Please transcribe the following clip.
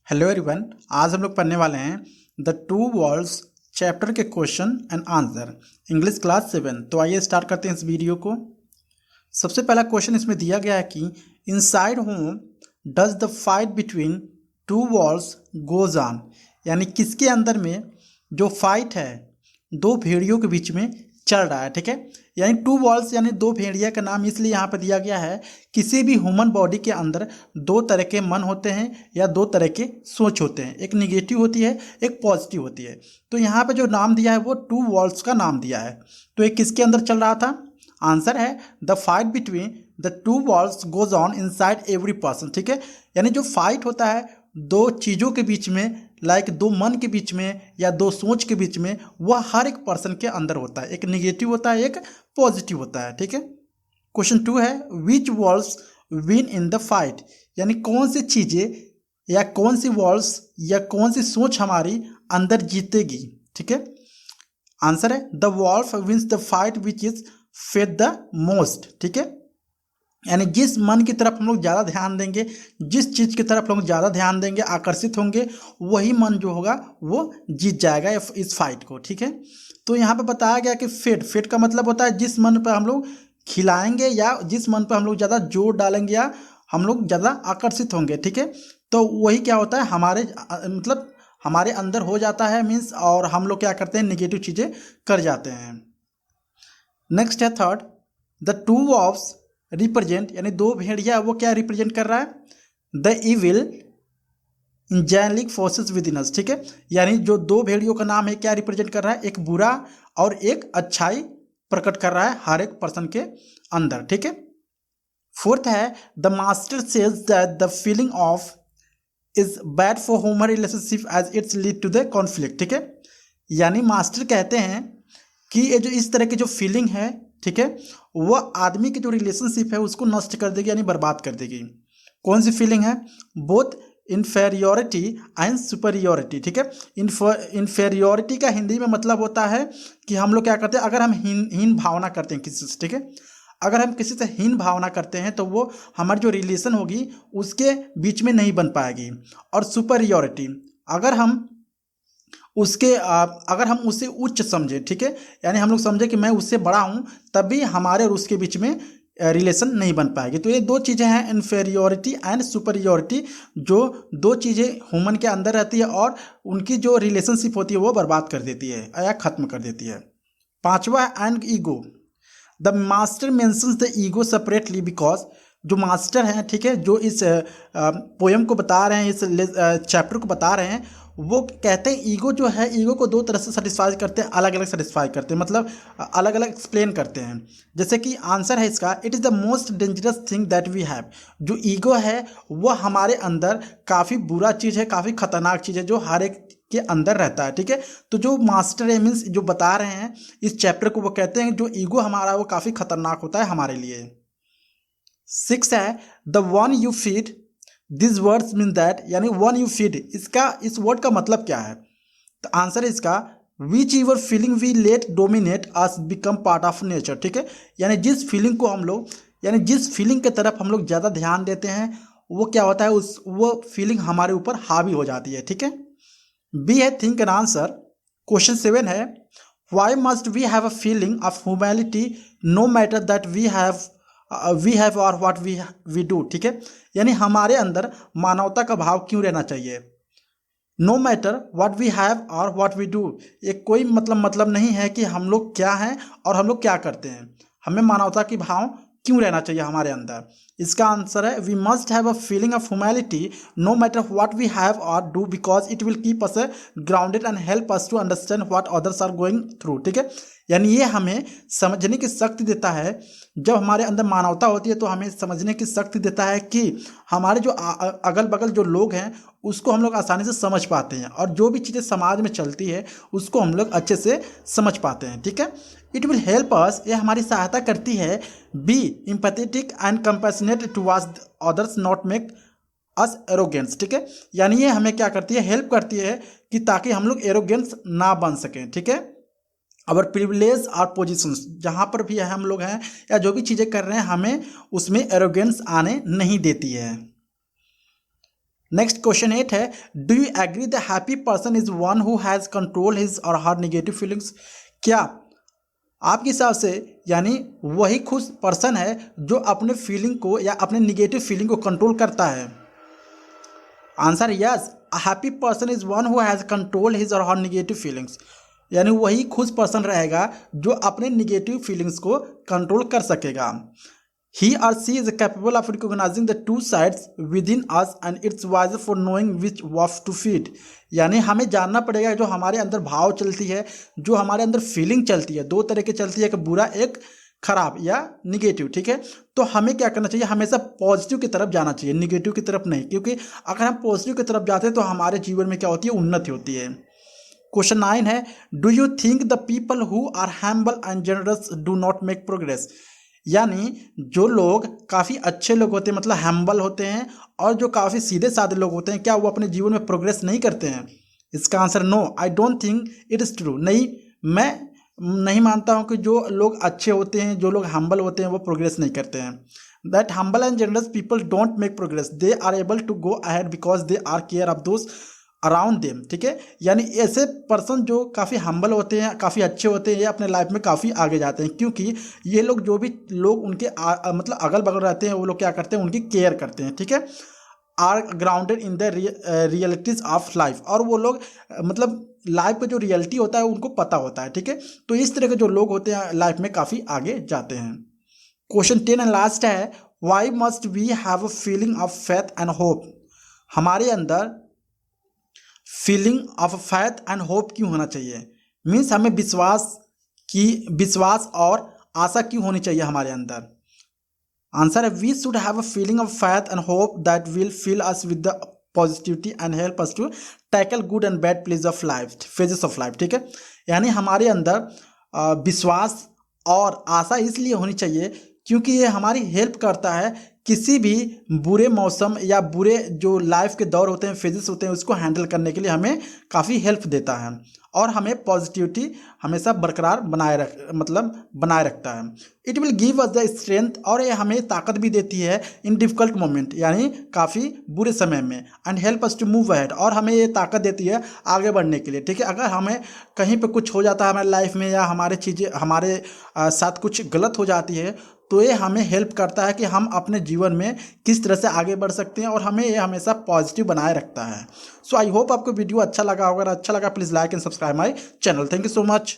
Hello everyone. आज हम लोग पढ़ने वाले हैं द टू वर्ल्ड्स चैप्टर के question and answer English class 7। तो आइए स्टार्ट करते हैं इस वीडियो को। सबसे पहला क्वेश्चन इसमें दिया गया है कि inside home does the fight between two worlds goes on, यानी किसके अंदर में जो फाइट है दो भेड़ियों के बीच में चल रहा है। ठीक है, यानी टू वॉल्स यानी दो भेड़िया का नाम इसलिए यहाँ पर दिया गया है। किसी भी ह्यूमन बॉडी के अंदर दो तरह के मन होते हैं या दो तरह के सोच होते हैं, एक निगेटिव होती है एक पॉजिटिव होती है। तो यहाँ पे जो नाम दिया है वो टू वॉल्स का नाम दिया है। तो ये किसके अंदर चल रहा था? आंसर है the fight between the two walls goes on inside every person. ठीक है, यानी जो फाइट होता है दो चीज़ों के बीच में, लाइक दो मन के बीच में या दो सोच के बीच में, वह हर एक पर्सन के अंदर होता है। एक निगेटिव होता है एक पॉजिटिव होता है। ठीक है, क्वेश्चन 2 है which wolves win in the fight, यानी कौन सी चीज़ें या कौन सी वर्ल्स या कौन सी सोच हमारी अंदर जीतेगी। ठीक है, आंसर है the wolf wins the fight which is fed the most. ठीक है, यानी जिस मन की तरफ हम लोग ज़्यादा ध्यान देंगे, जिस चीज़ की तरफ हम लोग ज़्यादा ध्यान देंगे, आकर्षित होंगे, वही मन जो होगा वो जीत जाएगा इस फाइट को। ठीक है, तो यहाँ पे बताया गया कि फेड का मतलब होता है जिस मन पर हम लोग खिलाएंगे या जिस मन पर हम लोग ज़्यादा जोर डालेंगे या हम लोग ज़्यादा आकर्षित होंगे। ठीक है, तो वही क्या होता है हमारे मतलब हमारे अंदर हो जाता है मीन्स, और हम लोग क्या करते हैं निगेटिव चीज़ें कर जाते हैं। नेक्स्ट है third, the two wolves represent, यानी दो भेड़िया वो क्या रिप्रेजेंट कर रहा है? The evil angelic forces within us. ठीक है, यानी जो दो भेड़ियों का नाम है क्या रिप्रेजेंट कर रहा है? एक बुरा और एक अच्छाई प्रकट कर रहा है हर एक पर्सन के अंदर। ठीक है, फोर्थ है the master says that the feeling of is bad for human relationship as it's lead to the conflict. ठीक है, यानी मास्टर कहते हैं कि ये जो इस तरह की जो फीलिंग है, ठीक है, वह आदमी की जो रिलेशनशिप है उसको नष्ट कर देगी यानी बर्बाद कर देगी। कौन सी फीलिंग है? Both inferiority and superiority. ठीक है, इन्फेरियोरिटी का हिंदी में मतलब होता है कि हम लोग क्या करते हैं, अगर हम हीन भावना करते हैं किसी से, ठीक है, अगर हम किसी से हीन भावना करते हैं तो वो हमारी जो रिलेशन होगी उसके बीच में नहीं बन पाएगी। और सुपरियोरिटी, अगर हम अगर हम उसे उच्च समझें, ठीक है, यानी हम लोग समझे कि मैं उससे बड़ा हूँ, तभी हमारे और उसके बीच में रिलेशन नहीं बन पाएगी। तो ये दो चीज़ें हैं इन्फेरियोरिटी एंड सुपरियोरिटी, जो दो चीज़ें ह्यूमन के अंदर रहती है और उनकी जो रिलेशनशिप होती है वो बर्बाद कर देती है या ख़त्म कर देती है। पांचवा है and ego. The master mentions the ego separately because, जो मास्टर हैं, ठीक है, जो इस पोएम को बता रहे हैं, इस चैप्टर को बता रहे हैं, वो कहते हैं ईगो जो है, ईगो को दो तरह से सेटिस्फाई करते हैं, अलग अलग सेटिस्फाई करते हैं, मतलब अलग अलग एक्सप्लेन करते हैं। जैसे कि आंसर है इसका, it is the most dangerous thing that we have. जो ईगो है वह हमारे अंदर काफ़ी बुरा चीज़ है, काफ़ी खतरनाक चीज़ है जो हर एक के अंदर रहता है। ठीक है, तो जो मास्टर है मीन्स जो बता रहे हैं इस चैप्टर को, वो कहते हैं जो ईगो हमारा है वो काफ़ी खतरनाक होता है हमारे लिए। 6 है the one you feed this words mean that, यानी वन यू फीड, इस वर्ड का मतलब क्या है? तो आंसर है इसका which your feeling we let dominate us become part of nature. ठीक है, यानी जिस फीलिंग को हम लोग, यानी जिस फीलिंग की तरफ हम लोग ज़्यादा ध्यान देते हैं वो क्या होता है, वो फीलिंग हमारे ऊपर हावी हो जाती है। ठीक है, बी है थिंक एंड आंसर। क्वेश्चन 7 है why must we have a feeling of humanity no matter that we have और व्हाट वी डू। ठीक है, यानी हमारे अंदर मानवता का भाव क्यों रहना चाहिए? No matter what we have और व्हाट वी डू, ये कोई मतलब नहीं है कि हम लोग क्या हैं और हम लोग क्या करते हैं, हमें मानवता की भाव क्यों रहना चाहिए हमारे अंदर? इसका आंसर है we must have a feeling of humanity no matter what we have और do because it will keep us grounded and help us to understand what others are going through. ठीक है, यानी ये हमें समझने की शक्ति देता है। जब हमारे अंदर मानवता होती है तो हमें समझने की शक्ति देता है कि हमारे जो अगल बगल जो लोग हैं उसको हम लोग आसानी से समझ पाते हैं, और जो भी चीज़ें समाज में चलती है उसको हम लोग अच्छे से समझ पाते हैं। ठीक है, इट विल हेल्प अस, ये हमारी सहायता करती है, be empathetic and compassionate towards others not make us arrogance. ठीक है, यानी ये हमें क्या करती है, हेल्प करती है कि ताकि हम लोग एरोगेंस ना बन सकें। ठीक है, अवर प्रिविलेज और पोजीशंस, जहाँ पर भी हम लोग हैं या जो भी चीज़ें कर रहे हैं हमें उसमें एरोगेंस आने नहीं देती है। नेक्स्ट क्वेश्चन 8 है, do you agree the happy person is one who has control his और हर नेगेटिव फीलिंग्स? क्या आपके हिसाब से यानी वही खुश पर्सन है जो अपने फीलिंग को या अपने निगेटिव फीलिंग को कंट्रोल करता है? Answer yes, a happy person is one who has control his और हर नेगेटिव फीलिंग्स, यानी वही खुश पर्सन रहेगा जो अपने निगेटिव फीलिंग्स को कंट्रोल कर सकेगा। He or she is capable of recognizing the two sides within us and it's wise for knowing which wolf to feed। यानी हमें जानना पड़ेगा जो हमारे अंदर भाव चलती है, जो हमारे अंदर फीलिंग चलती है, दो तरह की चलती है, एक बुरा एक खराब या निगेटिव, ठीक है। तो हमें क्या करना चाहिए, हमेशा पॉजिटिव की तरफ जाना चाहिए, निगेटिव की तरफ नहीं, क्योंकि अगर हम पॉजिटिव की तरफ जाते हैं तो हमारे जीवन में क्या होती है, उन्नति होती है। क्वेश्चन 9 है, do you think the people who are humble and generous do not make progress? यानी जो लोग काफ़ी अच्छे लोग होते हैं, मतलब हम्बल होते हैं, और जो काफ़ी सीधे साधे लोग होते हैं, क्या वो अपने जीवन में प्रोग्रेस नहीं करते हैं? इसका answer no, I don't think it is true. नहीं, मैं नहीं मानता हूँ कि जो लोग अच्छे होते हैं, जो लोग हम्बल होते हैं, वो प्रोग्रेस नहीं करते हैं। That humble and generous people don't make progress, they are able to go ahead because they are care of those around them, ठीक है। यानी ऐसे पर्सन जो काफ़ी हम्बल होते हैं, काफ़ी अच्छे होते हैं, ये अपने लाइफ में काफ़ी आगे जाते हैं, क्योंकि ये लोग जो भी लोग उनके मतलब अगल बगल रहते हैं, वो लोग क्या करते हैं, उनकी केयर करते हैं, ठीक है। Are grounded in the realities of life, और वो लोग मतलब लाइफ का जो रियलिटी होता है उनको पता होता है, ठीक है। तो इस तरह के जो लोग होते हैं लाइफ में काफ़ी आगे जाते हैं। क्वेश्चन 10 एंड लास्ट है, why must we have a feeling of faith and hope? हमारे अंदर feeling of faith and hope क्यों होना चाहिए? मीन्स हमें विश्वास और आशा क्यों होनी चाहिए हमारे अंदर? आंसर है, we should have a feeling of faith and hope that will fill us with the positivity and help us to tackle good and bad phases of life, ठीक है। यानी हमारे अंदर विश्वास और आशा इसलिए होनी चाहिए क्योंकि ये हमारी हेल्प करता है किसी भी बुरे मौसम या बुरे जो लाइफ के दौर होते हैं, फेजेस होते हैं, उसको हैंडल करने के लिए हमें काफ़ी हेल्प देता है, और हमें पॉजिटिविटी हमेशा बरकरार बनाए रखता है। It will give us the strength, और ये हमें ताकत भी देती है इन डिफ़िकल्ट मोमेंट, यानी काफ़ी बुरे समय में, and help us to move ahead, और हमें ये ताकत देती है आगे बढ़ने के लिए, ठीक है। अगर हमें कहीं पे कुछ हो जाता है हमारी लाइफ में, या हमारे साथ कुछ गलत हो जाती है, तो ये हमें हेल्प करता है कि हम अपने जीवन में किस तरह से आगे बढ़ सकते हैं, और हमें ये हमेशा पॉजिटिव बनाए रखता है। सो आई होप आपको वीडियो अच्छा लगा होगा। अगर अच्छा लगा please like and subscribe my channel. Thank you so much.